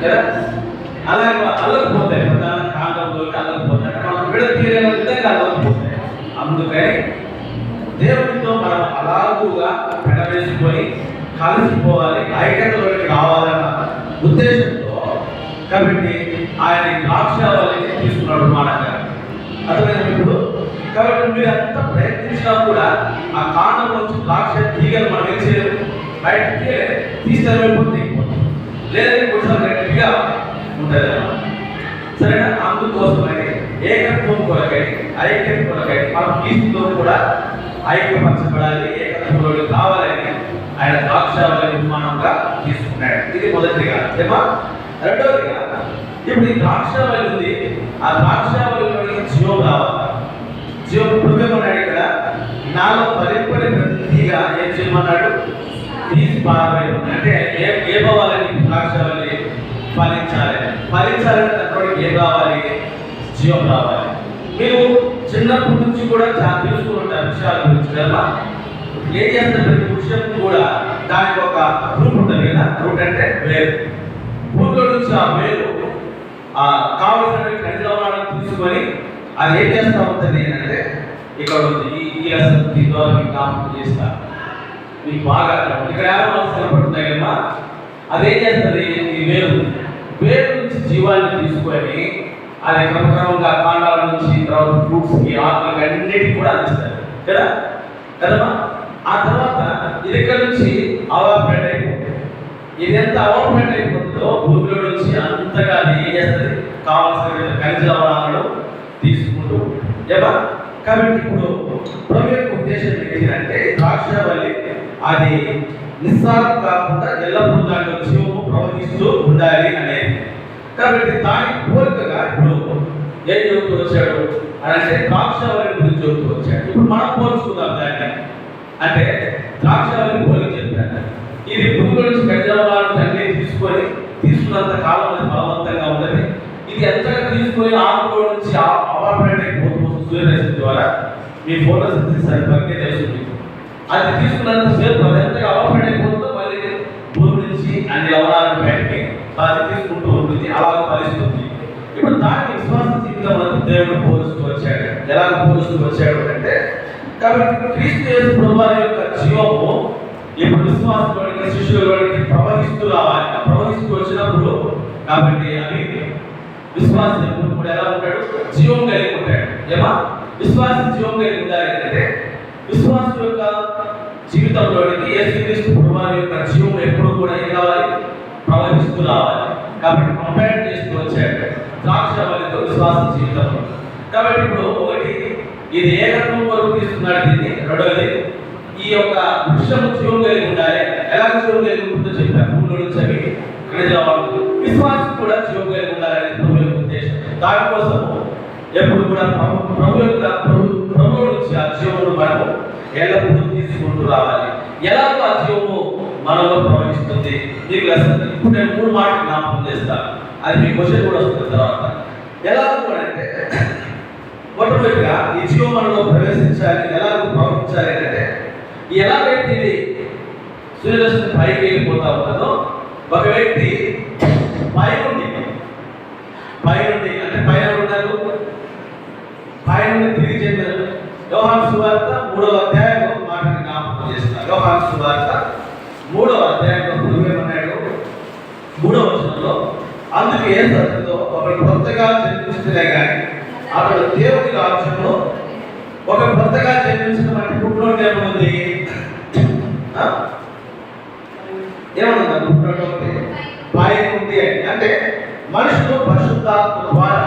కదా. అలాగే అల్లకపోతాయి, ప్రధాన కాండంలోకి అల్లకపోతాయి, మనం విడతీయలేని విధంగా అల్లకపోతాయి. అందుకని దేవుడితో మనం అలాగుగా పెడవేసుకొని కలిసిపోవాలి, ఐక్యతలోకి రావాలన్న ఉద్దేశంతో కాబట్టి ఆయన ద్రాక్షావళిని తీసుకున్నాడు మానగా. అర్థమైంది ఇప్పుడు. కాబట్టి మీరు ఎంత ప్రయత్నించినా కూడా ఆ కాండం నుంచి ద్రాక్ష తీగలు మనం ఏం చేయలేదు, బయటకి తీసిపోతే లేదంటే కొంచెం గట్టిగా ఉంటుంది అన్నమాట. సరేనా. అందుకోసమని ఏకత్వం కొరకై, ఐక్యత కొరకై మనం క్రీస్తుతో కూడా ఐక్యపరచబడాలి, ఏకత్వంలోకి కావాలని ఆయన ద్రాక్షావళి నిర్మాణంగా తీసుకున్నాడు. ఇది మొదటిగా. ఏమా రెండవదిగా, ఇప్పుడు ఈ ద్రాక్షావళి ఉంది, ఆ ద్రాక్షావళిలోని జీవం రావాలి. జీవం పురుగమన్నాడు ఇక్కడ, నాలో ఫలింపని ప్రతిగా ఏం చేయమన్నాడు, తీసి పారవేయమని. అంటే ఏమవ్వాలని ద్రాక్షావళి ఫలించాలంటే దాంట్లోకి ఏం రావాలి, జీవం రావాలి. మీరు చిన్నప్పటి నుంచి కూడా చాలా తెలుసుకుని ఉంటారు విషయాల గురించి కదా. ఏం చేస్తారు, ప్రతి వృక్షం కూడా దానికి ఒక రూట్ ఉంటుంది కదా. రూట్ అంటే వేరు. భూమిలో నుంచి ఆ వేరు ఆ కావలసిన ఖనిజ లవణాలను తీసుకొని అది ఏం చేస్తూ ఉంటుంది అంటే ఇక్కడ ఉంది. ఈ అసలు ద్వారా మీకు జ్ఞాపకం చేస్తా, మీకు బాగా ఇక్కడ ఏమో కనపడుతున్నాయి కదమ్మా. అదేం చేస్తుంది, ఈ వేరు నుంచి జీవాన్ని తీసుకొని అది క్రమక్రమంగా కాండాల నుంచి తర్వాత ఫ్రూట్స్కి, ఆకులకి అన్నిటికీ కూడా అందిస్తారు కదా కదమ్మా. ఆ తర్వాత ఇది ఇక్కడ నుంచి అవాపరేట్ అయిపోతుంది. ఇది ఎంత అవాపరేట్ అయిపోతుందో భూమిలో నుంచి అంతగా అది ఏం చేస్తుంది, కావాల్సిన ఖనిజ లవణాలను తీసుకుంటూ ఏమా. కాబట్టి ఇప్పుడు ప్రభు యొక్క ఉద్దేశం ఏంటంటే ద్రాక్షావళి అది నిస్సారం కాకుండా ఎల్లప్పుడూ దాంట్లో జీవము ప్రవహిస్తూ ఉండాలి అనేది. కాబట్టి దానికి పోలికగా ఇప్పుడు ఏం చెబుతూ వచ్చాడు అని అంటే ద్రాక్షావళి గురించి చెబుతూ వచ్చాడు. ఇప్పుడు మనం పోల్చుకుందాం దాన్ని. అంటే ద్రాక్షావళి పోలిక చెప్పాను. ఇది భూమిలో నుంచి ఖనిజాలను అన్ని తీసుకున్నంత కాలం అది బలవంతంగా ఉన్నది. ఇది ఎంతగా తీసుకొని ఆకులో నుంచి అవాపరేట్ అయిపోతుంది సూర్యరశ్మి ద్వారా. మీ ఫోటోసింథసిస్ అని బగ్గే తెలుస్తుంది. అది తీసుకున్నంత సేపు అది ఎంతగా అవాపరేట్ అయిపోతుందో మళ్ళీ భూమి నుంచి అన్ని లవణాలను బయటకి అది తీసుకుంటూ ఉంటుంది, అలా ఫలిస్తుంది. ఇప్పుడు దాన్ని విశ్వాస జీవితం దేవుడు పోలుస్తూ వచ్చాడు. ఎలా పోలుస్తూ వచ్చాడు అంటే, కాబట్టి క్రీస్తు యేసు ప్రభువారి యొక్క జీవము ఇప్పుడు విశ్వాసంలోనికి శిష్యులలోనికి ప్రవహిస్తూ రావాలి. ప్రవహిస్తూ వచ్చినప్పుడు కాబట్టి అవి విశ్వాసం ఎప్పుడు కూడా ఎలా ఉంటాడు, జీవం కలిగి ఉంటాడు. ఏమా విశ్వాసం జీవం కలిగి ఉండాలి అంటే విశ్వాసం యొక్క జీవితంలోనికి యేసుక్రీస్తు ప్రభువారి యొక్క జీవం ఎప్పుడు కూడా ఏం కావాలి, ప్రవహిస్తూ రావాలి. కాబట్టి కంపేర్ చేస్తూ వచ్చాడు ద్రాక్షావళితో విశ్వాస జీవితం. కాబట్టి ఇప్పుడు ఒకటి ఇది ఏకత్వం వరకు తీసుకున్నాడు దీన్ని. రెండవది ఈ యొక్క వృక్షము జీవం కలిగి ఉండాలి. ఎలా జీవం కలిగి ఉంటుందో చెప్పారు. భూమిలో నుంచి అవి విశ్వాసం కూడా జీవం కలిగి ఉండాలని ప్రభు యొక్క ఉద్దేశం. దానికోసం ఎప్పుడు కూడా ప్రభు నుంచి ఆ జీవమును మనము ఎల్లప్పుడూ తీసుకుంటూ రావాలి. ఎలాగో ఆ జీవము మనలో ప్రవహిస్తుంది. మీకు ఇప్పుడు నేను 3 మాటలు జ్ఞాపకం చేస్తాను. అది మీ క్వశ్చన్ కూడా వస్తుంది తర్వాత. ఎలాగో కూడా అంటే మొట్టమొదటిగా ఈ జీవం మనలో ప్రవేశించాలి, ఎలాగో ప్రవహించాలి అంటే ఎలాగైతే ఇది సూర్యరశ్మి పైకి వెళ్ళిపోతా ఉంటుందో ఒక వ్యక్తి పైనుండి అంటే పైన ఉన్నారు, పైనుండి తిరిగి చెందారు. యోహాను సువార్త 3వ అధ్యాయంలో మాటని జ్ఞాపకం చేస్తున్నారు. యోహాను సువార్త 3వ అధ్యాయంలో ఏమన్నాడు, 3వ వచనంలో, అందుకు ఏ సత్యంలో ఒకరు కొత్తగా జన్మించలే కానీ అతడు దేవుని రాజ్యంలో ఒక కొత్తగా జన్మించిన అంటే పుట్టినోటి ఏమనుంది, ఏమన్నా పుట్టినోటి పైన ఉంది అంటే మనుషులు పరిశుద్ధాత్మ ద్వారా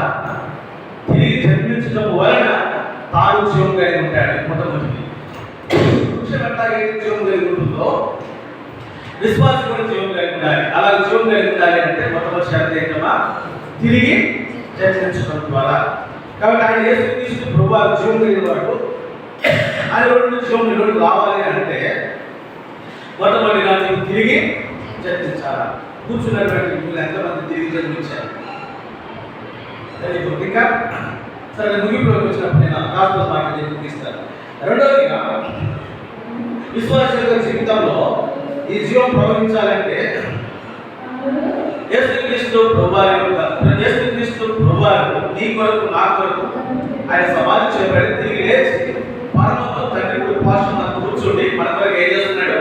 తిరిగి జన్మించడం వలన తాను జీవం కలిగి ఉంటాడు. మొట్టమొదటి వృక్షం ఎట్లాగైతే జీవం కలిగి ఉంటుందో విశ్వాసం కూడా జీవం కలిగి ఉండాలి. అలా జీవం కలిగి ఉండాలి అంటే మొట్టమొదటి షరతు ఏంటమ్మా, తిరిగి జన్మించడం ద్వారా. కాబట్టి ఆయన యేసుక్రీస్తు ప్రభువు జీవం కలిగిన వాడు. ఆయన రెండు జీవం రావాలి అంటే మొట్టమొదటిగా తిరిగి జన్మించాలా. కూర్చున్నటువంటి మీరు ఎంతమంది తిరిగి జన్మించారు? ఇంకా సరే ముగింపులోకి వచ్చినప్పుడు నేను రాష్ట్ర మాటలు తీస్తాను. రెండవదిగా విశ్వాస జీవితంలో ఈ జీవం ప్రవహించాలంటే యేసుక్రీస్తు యేసుక్రీస్తు ప్రభువారి యొక్క యేసుక్రీస్తు ప్రభువారు నీ కొరకు నా కొరకు ఆయన సమాధి చేయబడి తిరిగి లేచి పరలోకంలో తండ్రి కుడి పార్శ్వన కూర్చుండి మన కొరకు ఏం చేస్తున్నాడు?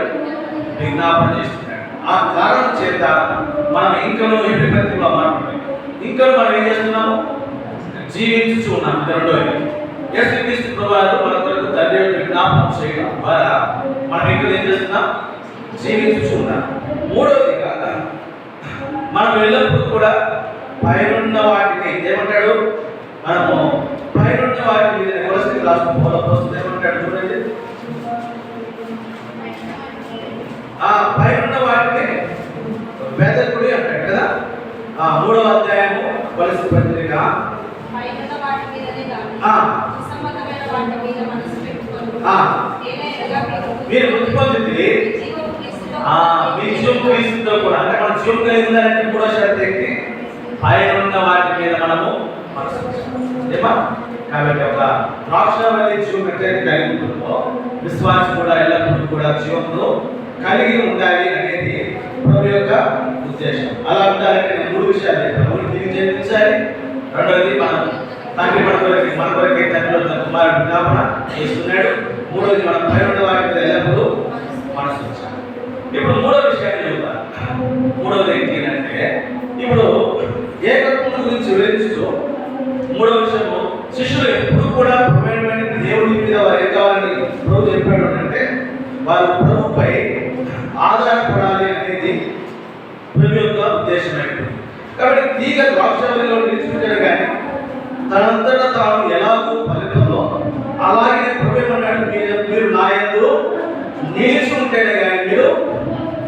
విజ్ఞాపన చేస్తున్నాడు. ఆ కారణం చేత మనం ఇంకనూ ఎన్ని ప్రతిలో మాట్లాడుతున్నాం, ఇంకా మనం ఏం చేస్తున్నాము? జీవించుచు ఉన్నాం. రెండోది యేసుక్రీస్తు ప్రభువారు మన కొరకు తండ్రి యొక్క విజ్ఞాపన చేయడం ద్వారా మనం ఇక్కడ ఏం చేస్తున్నాం? జీవించుచు ఉన్నాం. మూడవదిగా మనం ఎల్లప్పుడూ కూడా పైనున్న వాటిని ఏమంటాడు? మనము పైనున్న వాటి మీద కొలసి క్లాస్ వస్తుంది ఏమంటాడు చూడండి. ఆ పైనున్న వాటిని వెదకుడి అంటాడు కదా. ఆ 3వ అధ్యాయము కొలసి పత్రిక మీరు మృతి పొందితే మీ జీవం క్రీస్తుతో కూడా, అంటే మన జీవం కలిగి ఉండాలంటే 3వ షరతు పైన ఉన్న వాటి మీద మనము కాబట్టి ఒక ద్రాక్షావళి జీవం అంటే కలిగి ఉంటుందో విశ్వాసం కూడా ఎల్లప్పుడూ కూడా జీవంలో కలిగి ఉండాలి అనేది ప్రభు యొక్క ఉద్దేశం. అలా ఉండాలంటే 3 విషయాలు చెప్పాను. దీన్ని జన్మించాలి, రెండవది మనం తండ్రి మన కొరకే తండ్రిలో తన కుమారుడు విజ్ఞాపన చేస్తున్నాడు, మూడవది మనం పైన ఉన్న వాటి మీద ఎల్లప్పుడూ మనసు ఉంచాలి. ఇప్పుడు 3వ విషయాన్ని చెప్తాను. 3వది ఏంటంటే ఇప్పుడు ఏకత్వం గురించి వివరిస్తూ 3వ విషయము శిష్యులు ఎప్పుడు కూడా ప్రమేయమైన దేవుడి మీద వారు ఏం కావాలని ప్రభు చెప్పాడు అంటే వారు ప్రభుపై ఆధారపడాలి అనేది ప్రభు యొక్క ఉద్దేశం అయిపోయింది. కాబట్టి తీగ ద్రాక్షావళిలో నిలుచుకుంటాడు కానీ తనంతటా తాను ఎలాగో ఫలితంలో అలాగే ప్రభు ఏమన్నాడు? మీరు నా యందు నిలుచుంటేనే కానీ మీరు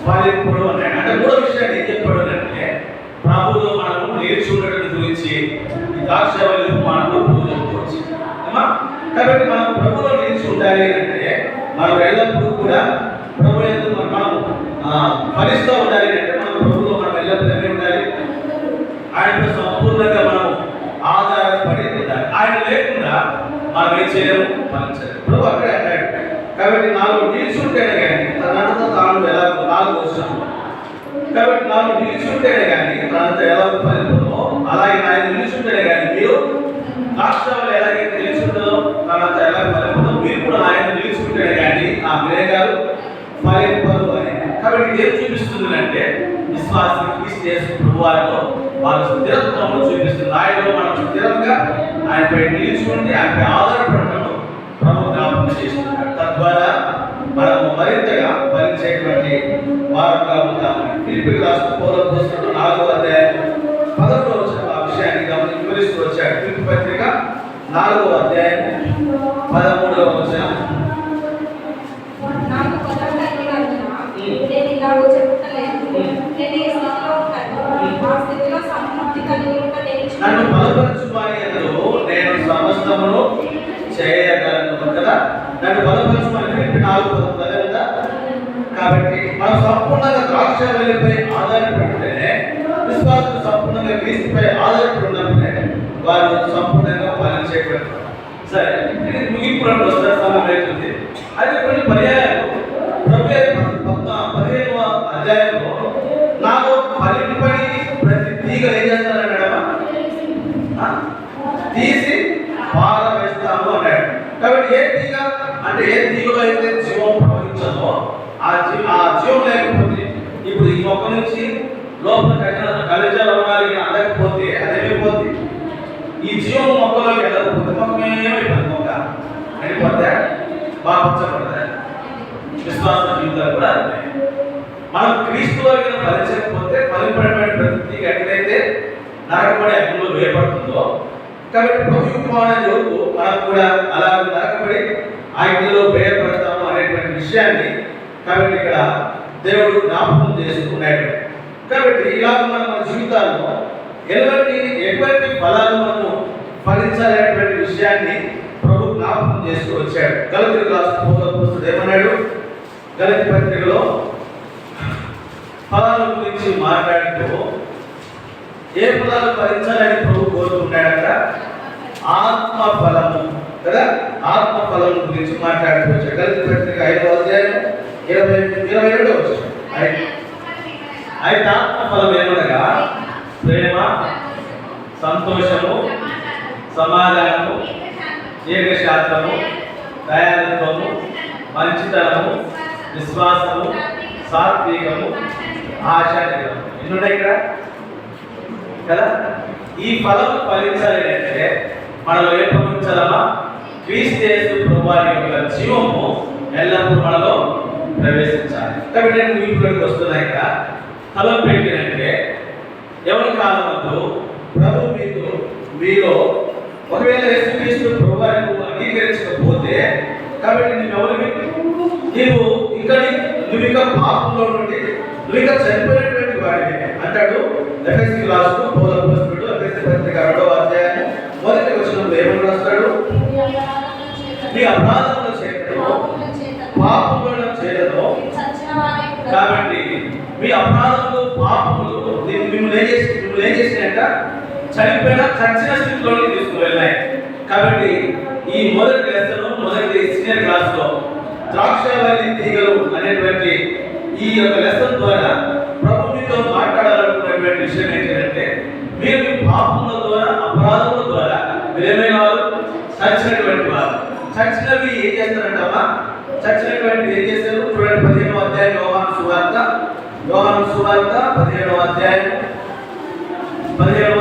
ఫలింపుడు అన్నాడు. అంటే 3వ విషయాన్ని ఏం చెప్పాడు అంటే ప్రభువులో మనము నిలుచుండటం గురించి ద్రాక్షావళి మనకు ప్రభు చెప్పుకోవచ్చు. కాబట్టి మనం ప్రభులో నిలిచి ఉండాలి అంటే మనం ఎల్లప్పుడూ కూడా ప్రభు యందు మనం ఫలిస్తూ ఉండాలి అంటే మనం ప్రభులో మనం ఎల్లప్పుడూ ఉండాలి. ఆయనతో సంపూర్ణంగా మనం ఆధారపడి ఉండాలి. ఆయన లేకుండా మనం ఏం చేయలేము, ఫలించలేము. ప్రభు అక్కడే అన్నాడు. కాబట్టి నాలో నిలిచుంటేనే కానీ తనంతా తాను ఎలా 4వ వచనం కాబట్టి నాలో నిలిచుంటేనే కానీ తనంతా ఎలా ఫలింపదో అలాగే ఆయన నిలిచుంటేనే కానీ మీరు రాష్ట్రాలు ఎలాగైతే నిలిచుంటుందో తనంతా ఎలా ఫలింపదో మీరు కూడా ఆయన నిలిచుంటేనే కానీ ఆ వివేకాలు ఫలింపదు అని. కాబట్టి ఏం చూపిస్తుంది అంటే విశ్వాసం క్రీస్తు యేసు ప్రభువారిలో వాళ్ళ స్థిరత్వంలో చూపిస్తుంది. ఆయనలో మనం స్థిరంగా ఆయనపై నిలిచుకుంటే ఆయనపై ఆధారపడటం ప్రభు జ్ఞాపకం చేస్తున్నాడు. తద్వారా మనము మరింతగా ఫలించేటువంటి వారంగా ఉంటామని ఫిలిప్పీయులకు రాసిన పౌలు పుస్తకం 4వ అధ్యాయం 11వ వచనం ఆ విషయాన్ని గమనించి వివరిస్తూ వచ్చాడు. ఫిలిప్పీ పత్రిక 4వ అధ్యాయం 13వ వచనం. నన్ను బలపరచుమని అందులో నేను సమస్తమును చేయగలను కదా. నన్ను బలపరచుమని ఫిలిప్పీ 4:11 కదా. కాబట్టి మనం సంపూర్ణంగా ద్రాక్షావళిపై ఆధారపడితేనే విశ్వాసం సంపూర్ణంగా క్రీస్తుపై ఆధారపడి ఉన్నప్పుడే వారు సంపూర్ణంగా ఫలించేటువంటి. సరే, ఇది ముగింపులో వస్తారు సమయం అవుతుంది. అది కొన్ని పర్యాయాలు ప్రభు 15వ అధ్యాయంలో నాకు ఫలింపని ప్రతి తీగ ఏం చేస్తానన్నాడమ్మా? తీసి పారవేస్తాము అన్నాడు. కాబట్టి ఏ తీగ అంటే ఏ తీగలో అయితే జీవం ప్రవహించదో ఆ జీవం లేకపోతే ఇప్పుడు ఈ మొక్క నుంచి లోపల కలిజ లవణాలకి అందకపోతే అదేమైపోద్ది? ఈ జీవం మొక్కలోకి వెళ్ళకపోతే మొక్క ఏమైపోతుంది? మొక్క వెళ్ళిపోతే బాగా పచ్చబడతాయి. విశ్వాస జీవితాలు కూడా అదే. మనం క్రీస్తులో ఫలించకపోతే ఫలింపడిన ప్రతి ఎక్కడైతే నరకబడి అగ్నిలో వేయబడుతుందో కాబట్టి ప్రభుత్వమైన రోజు మనం కూడా అలా నరకబడి ఆ అగ్నిలో వేయబడతాము అనేటువంటి విషయాన్ని కాబట్టి ఇక్కడ దేవుడు జ్ఞాపకం చేసుకున్నాడు. కాబట్టి ఇలాగ మన జీవితాల్లో ఎటువంటి ఫలాలు మనము ఫలించాలనేటువంటి విషయాన్ని ప్రభు జ్ఞాపకం చేస్తూ వచ్చాడు. గలతీయులకు రాసిన పుస్తకం ఏమన్నాడు? గలతీ పత్రికలో ఫలాల గురించి మాట్లాడుతూ ఏ ఫలాలు ఫలించాలని ప్రభు కోరుతున్నాడట? ఆత్మ ఫలము కదా. ఆత్మ ఫలం గురించి మాట్లాడుతూ వచ్చాడు. గలతీ పత్రిక 5వ అధ్యాయం 22వ వచనం. అయితే ఆత్మ ఫలం ఏమనగా సమాధానము, దీర్ఘశాంతము, దయాళుత్వము, మంచితనము, విశ్వాసము, సాత్వికము, ఆశానిగ్రహం. ఎన్ని ఉన్నాయి ఇక్కడ కదా? ఈ ఫలం ఫలించాలి అంటే మనలో ఏ ఫలించాలమ్మా? క్రీస్తు యేసు ప్రభువారి యొక్క జీవము ఎల్లప్పుడూ మనలో ప్రవేశించాలి. కాబట్టి నేను వీటిలోకి వస్తున్నా. ఇక్కడ ఫలం పెట్టినంటే ఎవరి కాలంలో ప్రభు మీలో ఒకవేళ యేసుక్రీస్తు ప్రభువారిని అంగీకరించకపోతే, కాబట్టి నువ్వు ఇంకా పాపంలో నుండి నువ్వు ఇంకా చనిపోయినటువంటి వాడిని అంటాడు. ఎఫెసీయులకు రాస్తూ పౌలు అపోస్తలుడు ఎఫెసీ పత్రిక 2వ అధ్యాయం 1వ వచనంలో ఏమని రాస్తాడు? మీ అపరాధముల చేతను పాపముల చేతను. కాబట్టి మీ అపరాధములు పాపములు మిమ్మల్ని ఏం చేసినాయంట? చచ్చిన స్థితిలోకి తీసుకువెళ్ళాయి. కాబట్టి ఈ మొదటి సీనియర్ క్లాస్ లో ద్రాక్షావళి తీగలు అనేటువంటి ఈ యొక్క లెసన్ ద్వారా ప్రభు మీతో మాట్లాడాలనుకున్నటువంటి విషయం ఏంటంటే, మీరు మీ పాపముల ద్వారా అపరాధముల ద్వారా మీరేమైనా చచ్చినటువంటి వారు. చచ్చినవి ఏం చేస్తారంటమ్మా? చచ్చినటువంటి ఏం చేస్తారు? చూడండి 15వ అధ్యాయం యోహాను సువార్త 15వ అధ్యాయం 6వ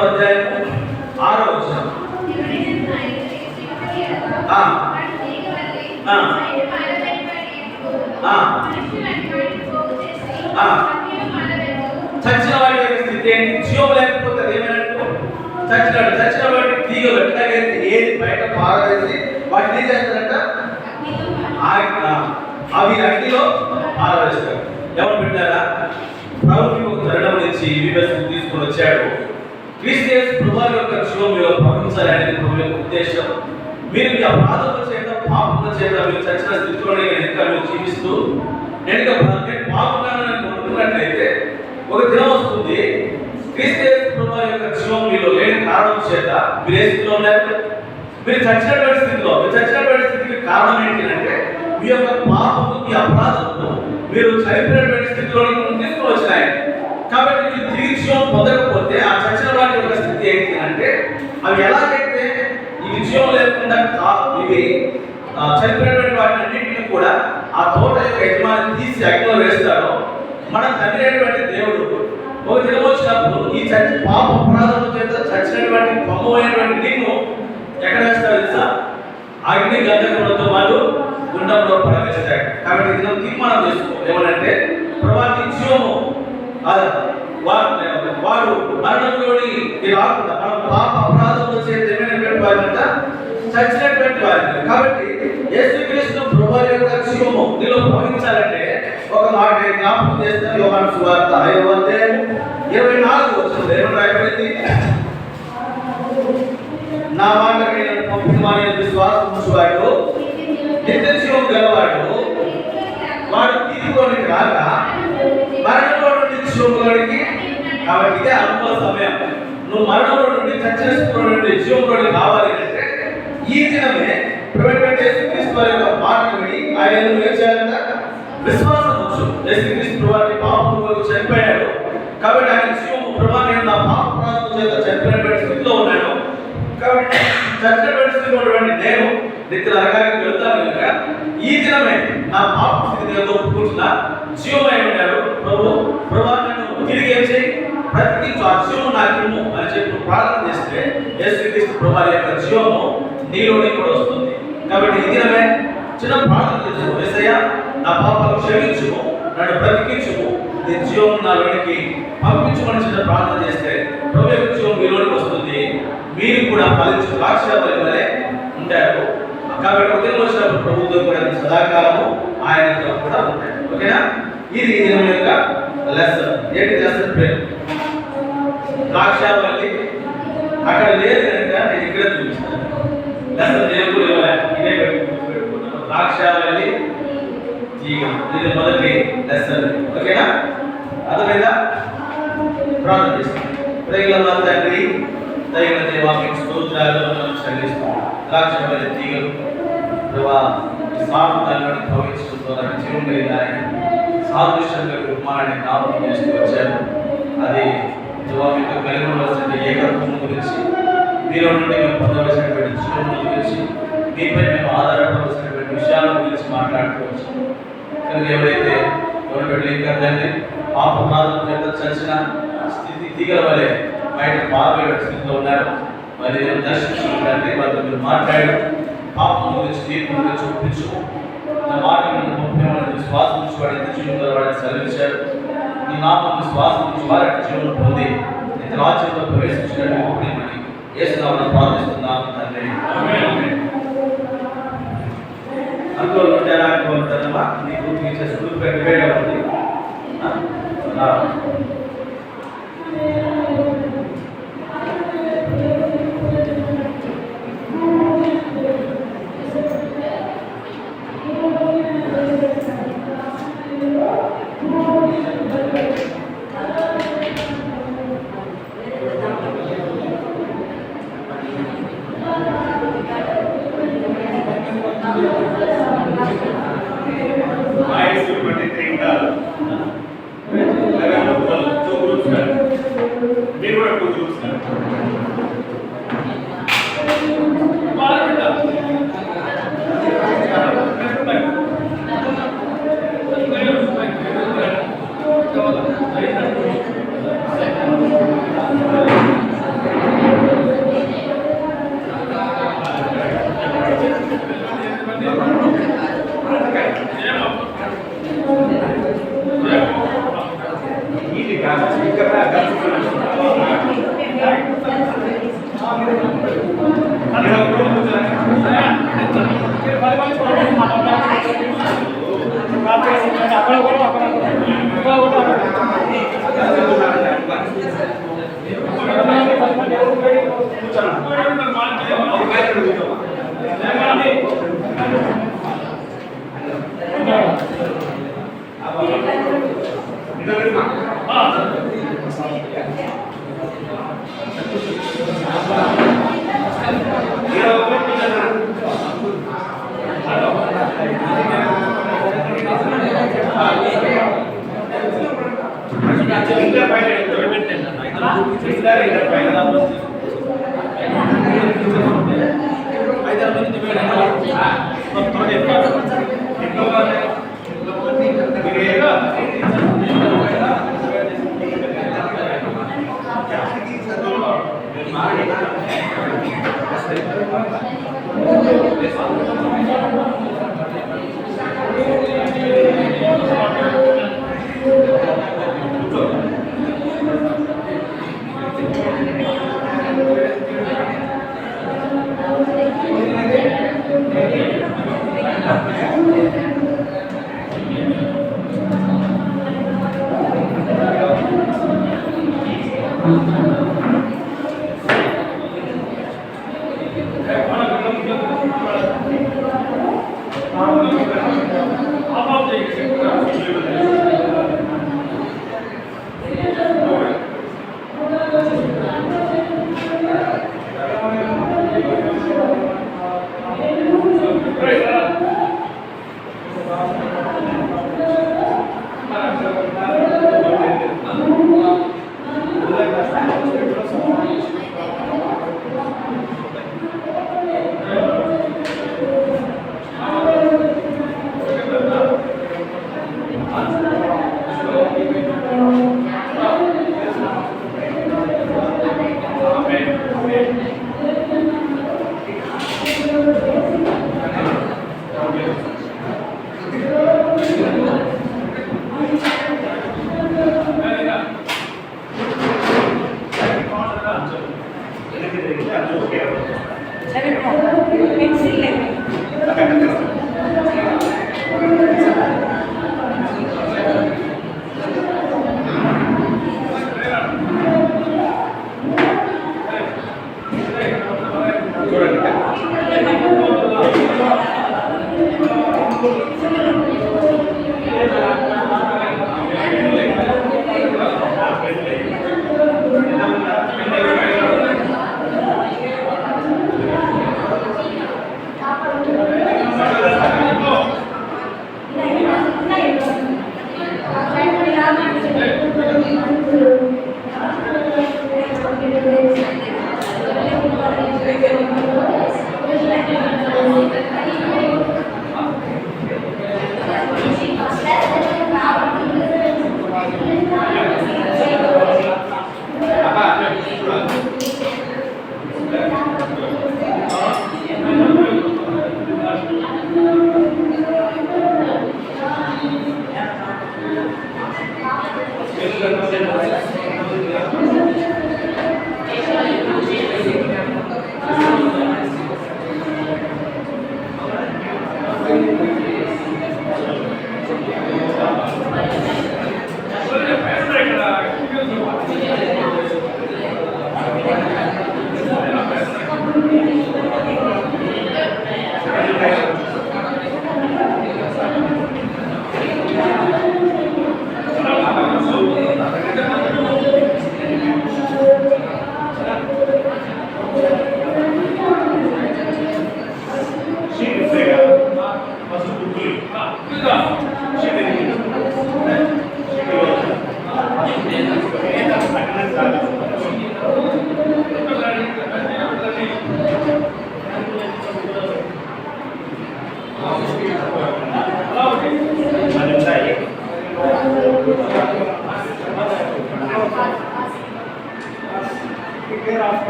వచనం. చచ్చిన వాడి యొక్క స్థితి ఏంటి? జీవం లేకపోతే అదేమైనట్టు? చచ్చిన వాటి తీగలు ఎట్లాగైతే ఏది బయట పారవేసి వాటిని ఏం చేస్తారంట? అవి అగ్నిలో పారవేస్తారు. ఎవరు పెట్టారా? ప్రభుకి ఒక దండం నుంచి తీసుకొని వచ్చాడు. క్రీస్తు యేసు ప్రభువారి యొక్క జీవం మీలో ప్రవహించాలి అనేది ప్రభు యొక్క ఉద్దేశం. మీరు మీ అపరాధముల చేత పాపముల చేత మీరు చచ్చిన స్థితిలోనే ఇంకా మీరు జీవిస్తూ నేను బాగున్నానని అనుకున్నట్లయితే ఒక దినం వస్తుంది, క్రీస్తు యేసు ప్రభువారి యొక్క జీవం మీలో లేని కారణం చేత మీరు ఏ స్థితిలో ఉన్నారు? మీరు చచ్చినటువంటి స్థితికి కారణం ఏంటంటే మీ యొక్క పాపము, మీ అపరాధములు మీరు చనిపోయినటువంటి స్థితిలోకి తీసుకుని వచ్చినాయి. కాబట్టి మీరు తిరిగి జీవం పొందకపోతే ఆ చచ్చిన వాటి యొక్క స్థితి ఏంటి అంటే, అవి ఎలాగైతే ఈ జీవం లేకుండా ఇవి చనిపోయినటువంటి వాటిని అన్నింటినీ కూడా ఆ తోట యొక్క యజమాని తీసి అగ్నిలో వేస్తాడో, మన తండ్రి అయినటువంటి దేవుడు ఒక దినం వచ్చినప్పుడు ఈ పాప అపరాధముల చేత చచ్చినటువంటి కొమ్మమైనటువంటి నిన్ను ఎక్కడ వేస్తాడు తెలుసా? అగ్ని గంధకములతో వాళ్ళు గుండంలో పడవేస్తాడు. కాబట్టి దినం తీర్మానం చేసుకో. ఏమనంటే, ప్రభా నీ జీవము వాడు మరణంలోని రాకుండా మనం పాప అపరాధముల చేత ఏమైనటువంటి వారినంట చచ్చినటువంటి వారిని. కాబట్టి యేసుక్రీస్తు ప్రభువారి యొక్క జీవము నీలో ప్రవహించాలంటే ఒక మాట జ్ఞాపకం చేస్తాను. యోహాను సువార్త 5వ అధ్యాయం 24వ వచనం ఏమని రాయబడింది? నా మాట మీద పంపిన వారి విశ్వాసం ఉంచువాడు నిత్య జీవం గలవాడు, వాడు తీర్పులోనికి రాక మరణంలో నుండి జీవంలోనికి. కాబట్టి ఇదే అనుకూల సమయం. నువ్వు మరణంలో నుండి చచ్చిన స్థితిలో నుండి జీవంలోకి రావాలి అంటే ఈ దినమే యేసుక్రీస్తు వారి యొక్క మాటను విని ఆయన ఏం చేయాలంట? విశ్వాసం ఉంచు. యేసుక్రీస్తు వారి పాపం కొరకు చనిపోయాడు. కాబట్టి ఆయన జీవము ప్రభా నేను నా పాప అపరాధం చేత చనిపోయినటువంటి స్థితిలో ఉన్నాను. కాబట్టి చచ్చినటువంటి స్థితిలో ఉన్నటువంటి నేను నిత్య నరకానికి వెళ్తాను కనుక ఈ దినమే నా పాప స్థితిని ఒప్పుకుంటున్నా. జీవమై ఉన్నాడు ప్రభా నన్ను తిరిగి ఏం చేయి? బ్రతికించు, ఆ జీవము నాకు ఇమ్ము అని చెప్పి ప్రార్థన చేస్తే యేసుక్రీస్తు ప్రభువారి యొక్క జీవము నీలోని కూడా వస్తుంది. కాబట్టి ఈ దినమే చిన్న ప్రార్థన చేసు. యేసయ్యా నా పాపాలు క్షమించుము, నన్ను బ్రతికించుము, నీ జీవం నాలోనికి పంపించుమని చిన్న ప్రార్థన చేస్తే ప్రభు యొక్క జీవం మీలోనికి వస్తుంది. మీరు కూడా ఫలించు ద్రాక్షావళి వలె ఉంటారు. కాబట్టి ఉదయం వచ్చినప్పుడు ప్రభుత్వం కూడా సదాకాలము ఆయనతో కూడా ఉంటాయి. ఓకేనా? ఇది ఈ దినం యొక్క లెసన్. ఏంటి లెసన్ పేరు? ద్రాక్షావళి. అక్కడ లేదు కనుక నేను ఇక్కడ చూపిస్తాను. లెసన్ నేను కూడా ఇదే పెట్టుకున్నాను. ద్రాక్షావళి తీగ. ఇది మొదటి లెసన్. ఓకేనా? అర్థమైందా? ప్రార్థన చేస్తాను. ప్రేమల తండ్రి, దైవ దేవా మీకు స్తోత్రాలు చెల్లిస్తాం. ద్రాక్షావళి తీగలు ప్రభా సాగుతాలను ప్రవహించడం ద్వారా జీవం కలిగిన ఆయన సాదృశ్యంగా కుమారుని జ్ఞాపకం చేస్తూ వచ్చారు. అది మీకు కలిగి ఉండవలసిన ఏకత్వం గురించి మీలో నుండి మేము పొందవలసిన కుటుంబం గురించి మీపై మేము ఆధారపడాల్సినటువంటి విషయాల గురించి మాట్లాడుకోవచ్చు. కనుక ఎవరైతే ఎవరు తండ్రి పాపనాథం చేత చచ్చిన స్థితి తీగల వలె బయట పాల్గొనే స్థితిలో ఉన్నారు. మరి నేను దర్శించుకుంటే వారితో మీరు మాట్లాడు, పాపం గురించి తీర్పు గురించి ఒప్పించు. నా మాట ముఖ్యమైన శ్వాసం నుంచి వాడి ఎంత జీవితంలో వాడిని సెలవించారు. నీ నామం శ్వాసం నుంచి వారి జీవనం పొంది ఇంత రాజ్యంలో ప్రవేశించినట్టు ఏసునామమున ప్రార్థిస్తున్నాను తండ్రి. అందులో ఉంటారమ్మా నీకు తీసే స్కూల్ పెట్టే ఉంది.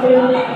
Thank you.